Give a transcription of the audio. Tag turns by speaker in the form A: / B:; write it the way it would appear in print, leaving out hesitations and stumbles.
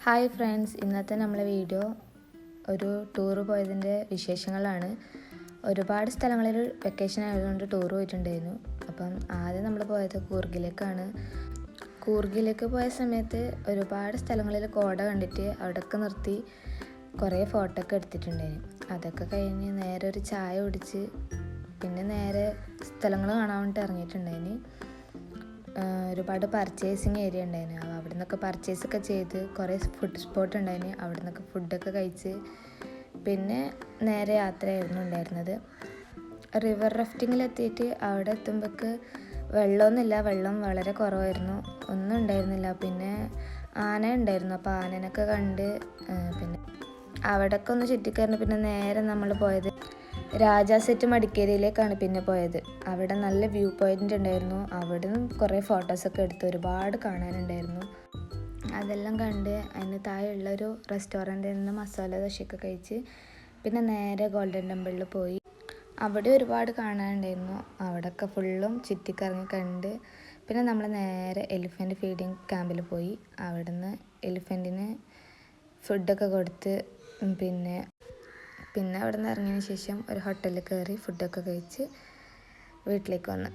A: Hi friends, ഇന്നത്തെ നമ്മളെ video ഒരു ടൂർ പോയതിൻ്റെ വിശേഷങ്ങളാണ്. ഒരുപാട് സ്ഥലങ്ങളിൽ വെക്കേഷൻ ആയതുകൊണ്ട് ടൂർ പോയിട്ടുണ്ടായിരുന്നു. അപ്പം ആദ്യം നമ്മൾ പോയത് കൂർഗിലേക്കാണ്. കൂർഗിലേക്ക് പോയ സമയത്ത് ഒരുപാട് സ്ഥലങ്ങളിൽ കോട കണ്ടിട്ട് അവിടെയൊക്കെ നിർത്തി കുറേ ഫോട്ടോ ഒക്കെ എടുത്തിട്ടുണ്ടായിരുന്നു. അതൊക്കെ കഴിഞ്ഞ് നേരെ ഒരു ചായ കുടിച്ച് പിന്നെ നേരെ സ്ഥലങ്ങൾ കാണാൻ വേണ്ടിയിട്ട് ഇറങ്ങിയിട്ടുണ്ടായിന്. ഒരുപാട് പർച്ചേസിങ് ഏരിയ ഉണ്ടായിരുന്നു. അവിടെ നിന്നൊക്കെ പർച്ചേസൊക്കെ ചെയ്ത് കുറേ ഫുഡ് സ്പോട്ട് ഉണ്ടായിന്. അവിടെ നിന്നൊക്കെ ഫുഡൊക്കെ കഴിച്ച് പിന്നെ നേരെ യാത്രയായിരുന്നു ഉണ്ടായിരുന്നത്. റിവർ റാഫ്റ്റിങ്ങിലെത്തിയിട്ട് അവിടെ എത്തുമ്പോഴേക്ക് വെള്ളമൊന്നുമില്ല, വെള്ളം വളരെ കുറവായിരുന്നു, ഒന്നും ഉണ്ടായിരുന്നില്ല. പിന്നെ ആന ഉണ്ടായിരുന്നു, അപ്പോൾ ആനനൊക്കെ കണ്ട് പിന്നെ അവിടെയൊക്കെ ഒന്ന് ചുറ്റിക്കറിഞ്ഞ് പിന്നെ നേരെ നമ്മൾ പോയത് രാജാസെറ്റ് മടിക്കേരിയിലേക്കാണ് പിന്നെ പോയത്. അവിടെ നല്ല വ്യൂ പോയിൻ്റ് ഉണ്ടായിരുന്നു. അവിടെ നിന്ന് കുറേ ഫോട്ടോസൊക്കെ എടുത്ത് ഒരുപാട് കാണാനുണ്ടായിരുന്നു. അതെല്ലാം കണ്ട് അതിന് താഴെയുള്ളൊരു റെസ്റ്റോറൻറ്റിൽ നിന്ന് മസാല ദോശയൊക്കെ കഴിച്ച് പിന്നെ നേരെ ഗോൾഡൻ ടെമ്പിളിൽ പോയി. അവിടെ ഒരുപാട് കാണാനുണ്ടായിരുന്നു. അവിടെയൊക്കെ ഫുള്ളും ചുറ്റിക്കറങ്ങി കണ്ട് പിന്നെ നമ്മൾ നേരെ എലിഫൻറ്റ് ഫീഡിങ് ക്യാമ്പിൽ പോയി. അവിടെ നിന്ന് എലിഫൻറ്റിന് ഫുഡൊക്കെ കൊടുത്ത് പിന്നെ അവിടെ നിന്ന് ഇറങ്ങിയതിന് ശേഷം ഒരു ഹോട്ടലിൽ കയറി ഫുഡൊക്കെ കഴിച്ച് വീട്ടിലേക്ക് വന്നു.